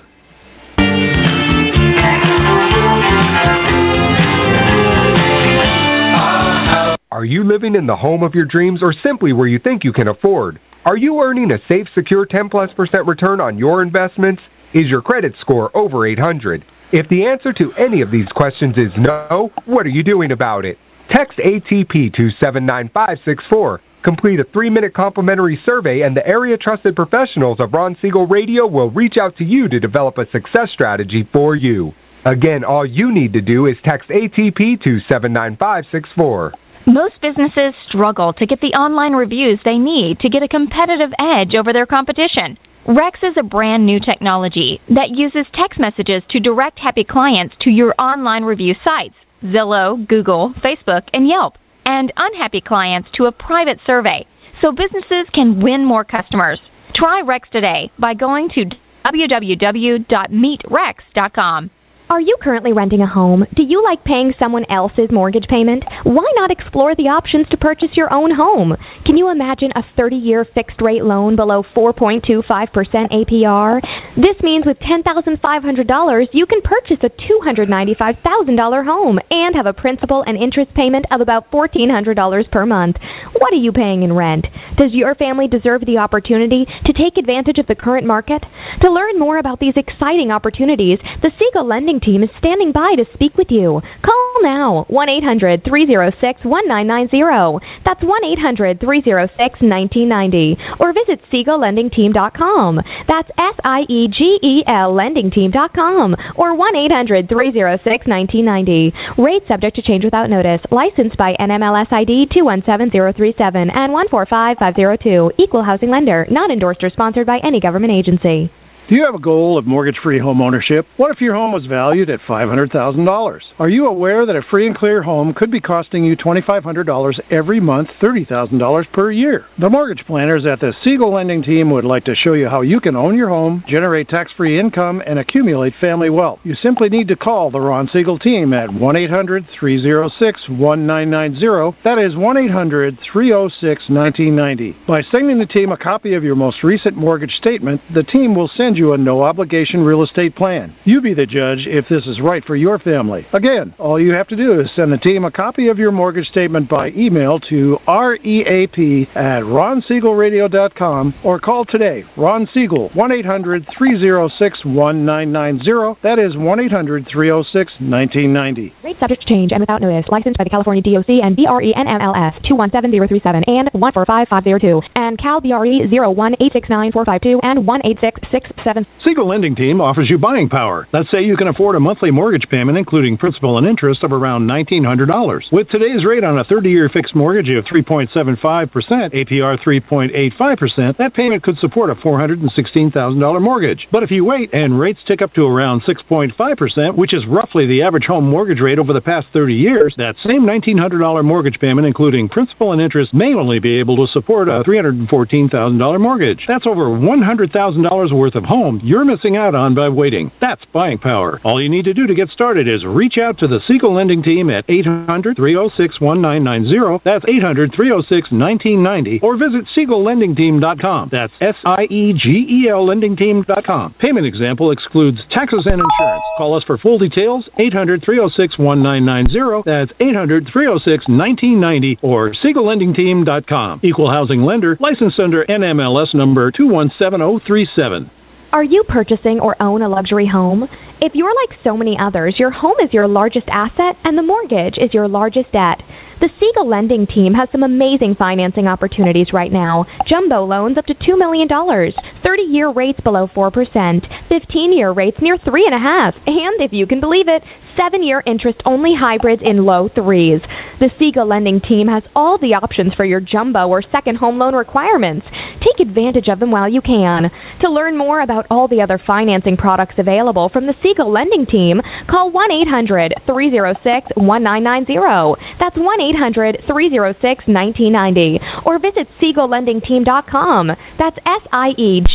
Are you living in the home of your dreams or simply where you think you can afford? Are you earning a safe, secure 10+% return on your investments? Is your credit score over 800? If the answer to any of these questions is no, what are you doing about it? Text ATP to 79564. Complete a 3-minute complimentary survey and the area trusted professionals of Ron Siegel Radio will reach out to you to develop a success strategy for you. Again, all you need to do is text ATP to 79564. Most businesses struggle to get the online reviews they need to get a competitive edge over their competition. Rex is a brand new technology that uses text messages to direct happy clients to your online review sites, Zillow, Google, Facebook, and Yelp, and unhappy clients to a private survey, so businesses can win more customers. Try Rex today by going to www.meetrex.com. Are you currently renting a home? Do you like paying someone else's mortgage payment? Why not explore the options to purchase your own home? Can you imagine a 30-year fixed-rate loan below 4.25% APR? This means with $10,500, you can purchase a $295,000 home and have a principal and interest payment of about $1,400 per month. What are you paying in rent? Does your family deserve the opportunity to take advantage of the current market? To learn more about these exciting opportunities, the Siegel Lending Lending Team is standing by to speak with you. Call now, 1-800-306-1990. That's 1-800-306-1990. Or visit SiegelLendingTeam.com. That's SIEGEL LendingTeam.com. Or 1-800-306-1990. Rate subject to change without notice. Licensed by NMLS ID 217037 and 145502. Equal housing lender. Not endorsed or sponsored by any government agency. Do you have a goal of mortgage-free home ownership? What if your home was valued at $500,000? Are you aware that a free and clear home could be costing you $2,500 every month, $30,000 per year? The mortgage planners at the Siegel Lending Team would like to show you how you can own your home, generate tax-free income, and accumulate family wealth. You simply need to call the Ron Siegel Team at 1-800-306-1990. That is 1-800-306-1990. By sending the team a copy of your most recent mortgage statement, the team will send you a no-obligation real estate plan. You be the judge if this is right for your family. Again, all you have to do is send the team a copy of your mortgage statement by email to reap@ronsiegelradio.com or call today. Ron Siegel, 1-800-306-1990. That is 1-800-306-1990. Rate subject to change and without notice. Licensed by the California DOC and BRE NMLS 217037 and 145502 and Cal BRE 0186945 and 18667. Siegel Lending Team offers you buying power. Let's say you can afford a monthly mortgage payment, including principal and interest, of around $1,900. With today's rate on a 30-year fixed mortgage of 3.75%, APR 3.85%, that payment could support a $416,000 mortgage. But if you wait and rates tick up to around 6.5%, which is roughly the average home mortgage rate over the past 30 years, that same $1,900 mortgage payment, including principal and interest, may only be able to support a $314,000 mortgage. That's over $100,000 worth of home you're missing out on by waiting. That's buying power. All you need to do to get started is reach out to the Siegel Lending Team at 800-306-1990. That's 800-306-1990. Or visit SiegelLendingTeam.com. That's SIEGEL LendingTeam.com. Payment example excludes taxes and insurance. Call us for full details. 800-306-1990. That's 800-306-1990 or SiegelLendingTeam.com. Equal housing lender. Licensed under NMLS number 217037. Are you purchasing or own a luxury home? If you're like so many others, your home is your largest asset and the mortgage is your largest debt. The Siegel Lending Team has some amazing financing opportunities right now. Jumbo loans up to $2 million, 30-year rates below 4%, 15-year rates near 3.5%, and if you can believe it, 7-year interest-only hybrids in low 3s. The Siegel Lending Team has all the options for your jumbo or second home loan requirements. Take advantage of them while you can. To learn more about all the other financing products available from the Siegel Lending Team, call 1-800-306-1990. That's 1-800-306-1990. Or visit SiegelLendingTeam.com. That's SIEGEL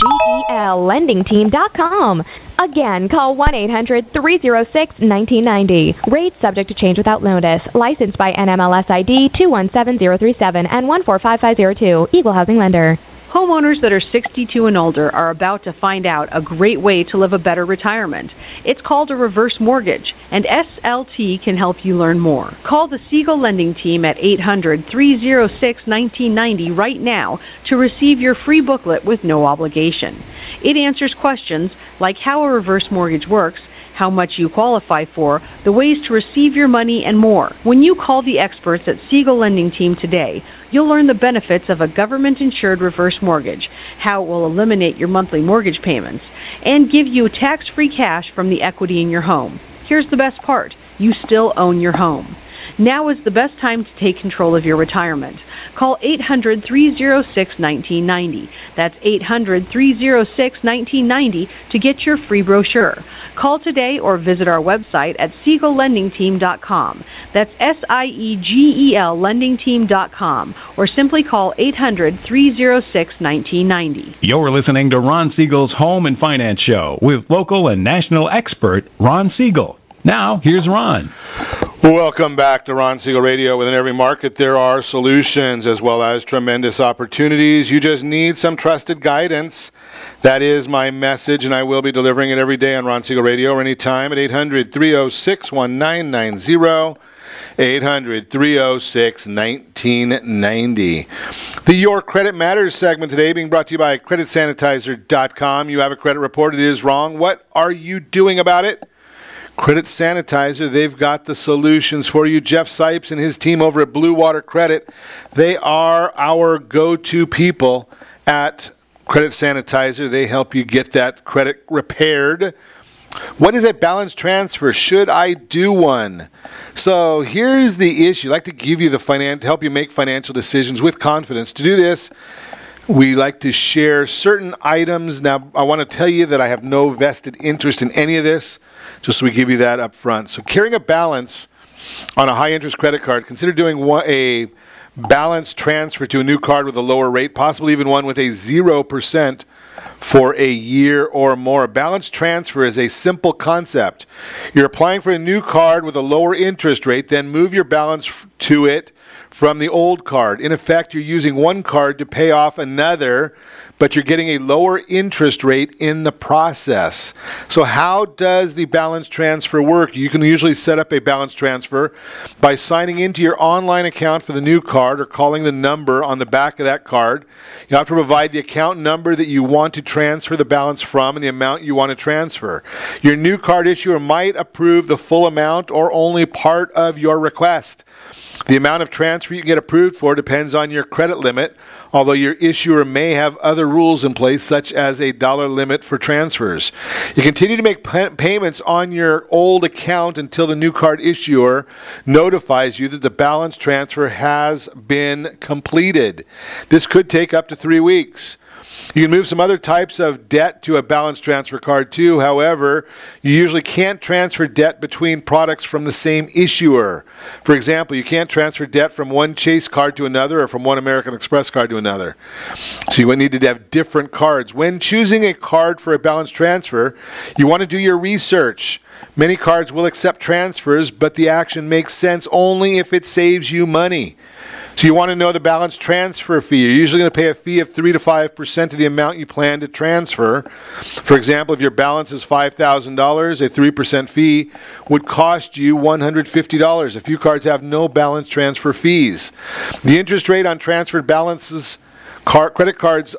LendingTeam.com. Again, call 1-800-306-1990. Rates subject to change without notice. Licensed by NMLS ID 217037 and 145502. Equal housing lender. Homeowners that are 62 and older are about to find out a great way to live a better retirement. It's called a reverse mortgage, and SLT can help you learn more. Call the Siegel Lending Team at 800-306-1990 right now to receive your free booklet with no obligation. It answers questions like how a reverse mortgage works, how much you qualify for, the ways to receive your money, and more. When you call the experts at Siegel Lending Team today, you'll learn the benefits of a government-insured reverse mortgage, how it will eliminate your monthly mortgage payments, and give you tax-free cash from the equity in your home. Here's the best part. You still own your home. Now is the best time to take control of your retirement. Call 800-306-1990. That's 800-306-1990 to get your free brochure. Call today or visit our website at SiegelLendingTeam.com. That's SIEGEL LendingTeam.com. Or simply call 800-306-1990. You're listening to Ron Siegel's Home and Finance Show with local and national expert Ron Siegel. Now, here's Ron. Welcome back to Ron Siegel Radio. Within every market, there are solutions as well as tremendous opportunities. You just need some trusted guidance. That is my message, and I will be delivering it every day on Ron Siegel Radio or anytime at 800-306-1990. 800-306-1990. The Your Credit Matters segment today being brought to you by CreditSanitizer.com. You have a credit report. It is wrong. What are you doing about it? Credit Sanitizer, they've got the solutions for you. Jeff Sipes and his team over at Blue Water Credit, they are our go-to people at Credit Sanitizer. They help you get that credit repaired. What is a balance transfer? Should I do one? So here's the issue. I'd like to give you to help you make financial decisions with confidence. To do this, we like to share certain items. Now, I want to tell you that I have no vested interest in any of this, just so we give you that up front. So carrying a balance on a high-interest credit card, consider doing a balance transfer to a new card with a lower rate, possibly even one with a 0% for a year or more. A balance transfer is a simple concept. You're applying for a new card with a lower interest rate, then move your balance to it from the old card. In effect, you're using one card to pay off another, but you're getting a lower interest rate in the process. So how does the balance transfer work? You can usually set up a balance transfer by signing into your online account for the new card or calling the number on the back of that card. You have to provide the account number that you want to transfer the balance from and the amount you want to transfer. Your new card issuer might approve the full amount or only part of your request. The amount of transfer you can get approved for depends on your credit limit, although your issuer may have other rules in place, such as a dollar limit for transfers. You continue to make payments on your old account until the new card issuer notifies you that the balance transfer has been completed. This could take up to 3 weeks. You can move some other types of debt to a balance transfer card too. However, you usually can't transfer debt between products from the same issuer. For example, you can't transfer debt from one Chase card to another or from one American Express card to another. So you would need to have different cards. When choosing a card for a balance transfer, you want to do your research. Many cards will accept transfers, but the action makes sense only if it saves you money. So you want to know the balance transfer fee. You're usually going to pay a fee of 3 to 5% of the amount you plan to transfer. For example, if your balance is $5,000, a 3% fee would cost you $150. A few cards have no balance transfer fees. The interest rate on transferred balances, credit cards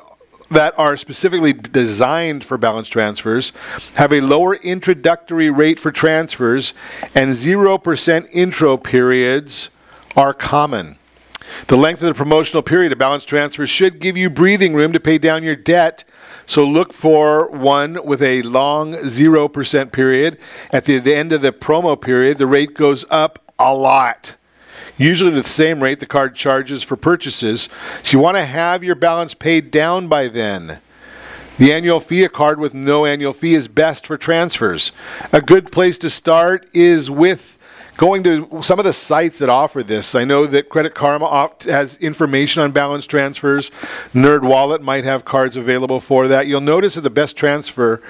that are specifically designed for balance transfers have a lower introductory rate for transfers, and 0% intro periods are common. The length of the promotional period of balance transfers should give you breathing room to pay down your debt, so look for one with a long 0% period. At the end of the promo period, the rate goes up a lot, usually to the same rate the card charges for purchases, so you want to have your balance paid down by then. The annual fee, a card with no annual fee, is best for transfers. A good place to start is with going to some of the sites that offer this. I know that Credit Karma has information on balance transfers. NerdWallet might have cards available for that. You'll notice that the best transfer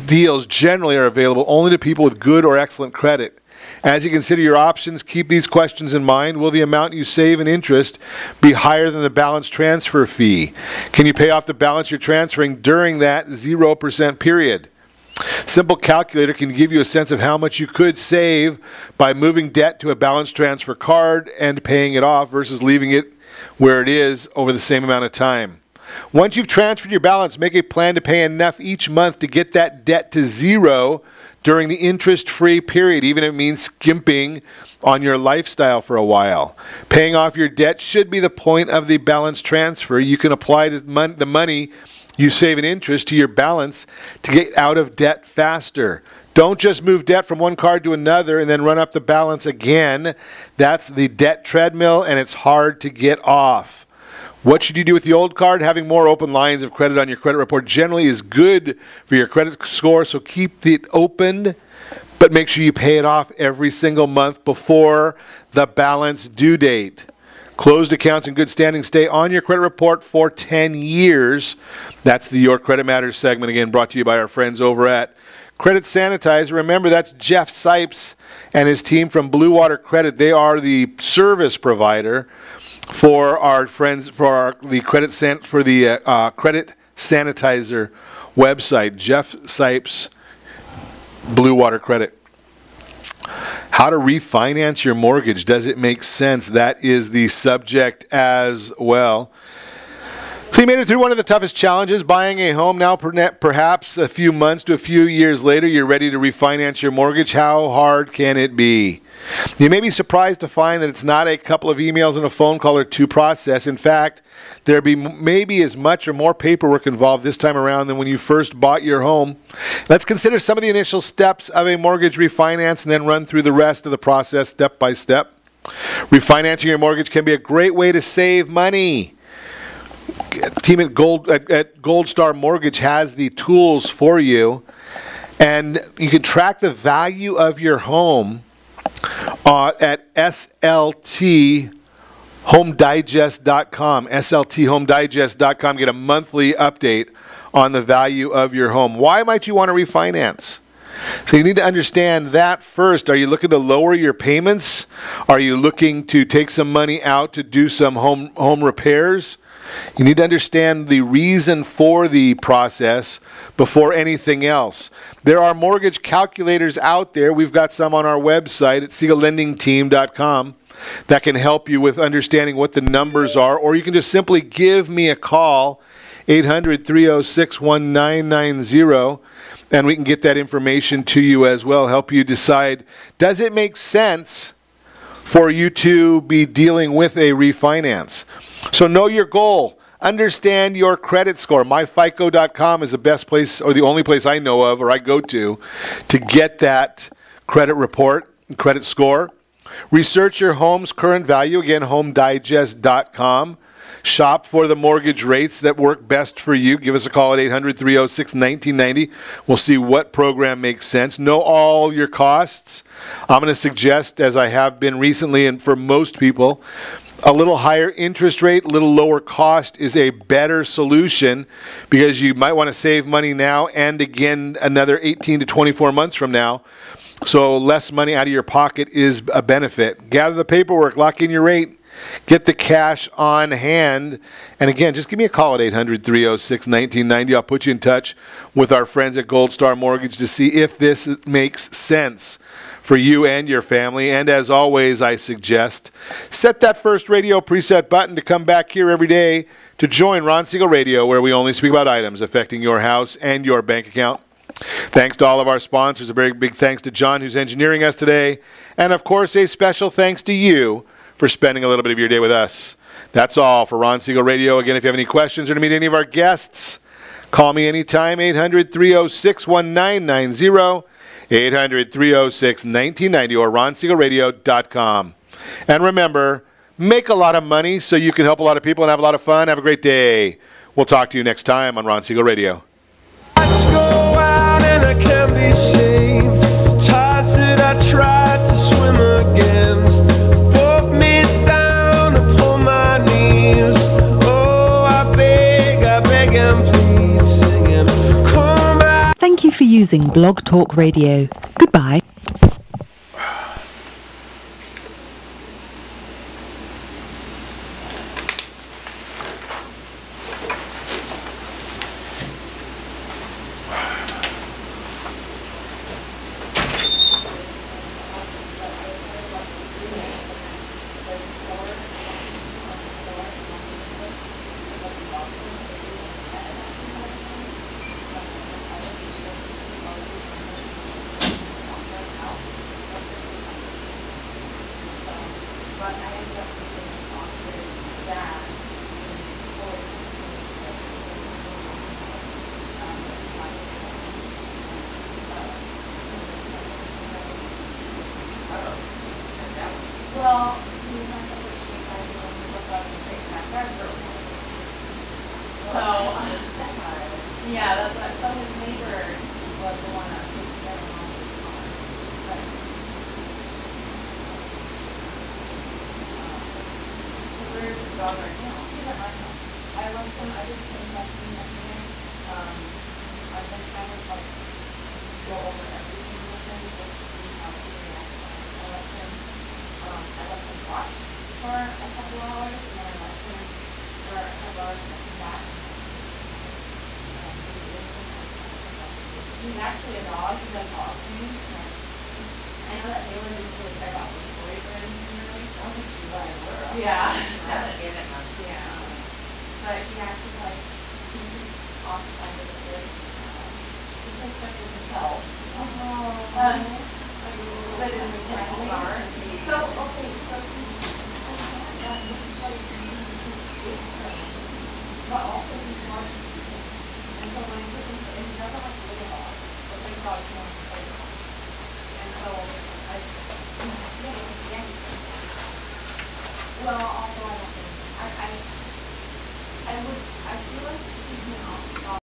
deals generally are available only to people with good or excellent credit. As you consider your options, keep these questions in mind. Will the amount you save in interest be higher than the balance transfer fee? Can you pay off the balance you're transferring during that 0% period? Simple calculator can give you a sense of how much you could save by moving debt to a balance transfer card and paying it off versus leaving it where it is over the same amount of time. Once you've transferred your balance, make a plan to pay enough each month to get that debt to zero during the interest-free period, even if it means skimping on your lifestyle for a while. Paying off your debt should be the point of the balance transfer. You can apply the money you save in interest to your balance to get out of debt faster. Don't just move debt from one card to another and then run up the balance again. That's the debt treadmill, and it's hard to get off. What should you do with the old card? Having more open lines of credit on your credit report generally is good for your credit score, so keep it open, but make sure you pay it off every single month before the balance due date. Closed accounts in good standing stay on your credit report for 10 years. That's the Your Credit Matters segment, again, brought to you by our friends over at Credit Sanitizer. Remember, that's Jeff Sipes and his team from Blue Water Credit. They are the service provider for our friends, for the Credit Sanitizer website. Jeff Sipes, Blue Water Credit. How to refinance your mortgage. Does it make sense? That is the subject as well. So you made it through one of the toughest challenges, buying a home. Now perhaps a few months to a few years later, you're ready to refinance your mortgage. How hard can it be? You may be surprised to find that it's not a couple of emails and a phone call or two process. In fact, there be maybe as much or more paperwork involved this time around than when you first bought your home. Let's consider some of the initial steps of a mortgage refinance and then run through the rest of the process step by step. Refinancing your mortgage can be a great way to save money. Team at Gold Star Mortgage has the tools for you, and you can track the value of your home at slthomedigest.com. slthomedigest.com. Get a monthly update on the value of your home. Why might you want to refinance? So you need to understand that first. Are you looking to lower your payments? Are you looking to take some money out to do some home repairs? You need to understand the reason for the process before anything else. There are mortgage calculators out there. We've got some on our website at SiegelLendingTeam.com that can help you with understanding what the numbers are, or you can just simply give me a call, 800-306-1990, and we can get that information to you as well, help you decide, does it make sense for you to be dealing with a refinance? So know your goal. Understand your credit score. MyFICO.com is the best place, or the only place I know of, or I go to get that credit report, credit score. Research your home's current value. Again, HomeDigest.com. Shop for the mortgage rates that work best for you. Give us a call at 800-306-1990. We'll see what program makes sense. Know all your costs. I'm going to suggest, as I have been recently and for most people, a little higher interest rate, a little lower cost is a better solution, because you might want to save money now and again another 18 to 24 months from now. So less money out of your pocket is a benefit. Gather the paperwork, lock in your rate, get the cash on hand. And again, just give me a call at 800-306-1990. I'll put you in touch with our friends at Gold Star Mortgage to see if this makes sense for you and your family. And as always, I suggest set that first radio preset button to come back here every day to join Ron Siegel Radio, where we only speak about items affecting your house and your bank account. Thanks to all of our sponsors. A very big thanks to John, who's engineering us today. And of course, a special thanks to you for spending a little bit of your day with us. That's all for Ron Siegel Radio. Again, if you have any questions or to meet any of our guests, call me anytime, 800-306-1990. 800-306-1990 or RonSiegelRadio.com. And remember, make a lot of money so you can help a lot of people and have a lot of fun. Have a great day. We'll talk to you next time on Ron Siegel Radio. Thank you for using Blog Talk Radio. Goodbye. Yeah. But he actually Well, although I don't think I would. I feel like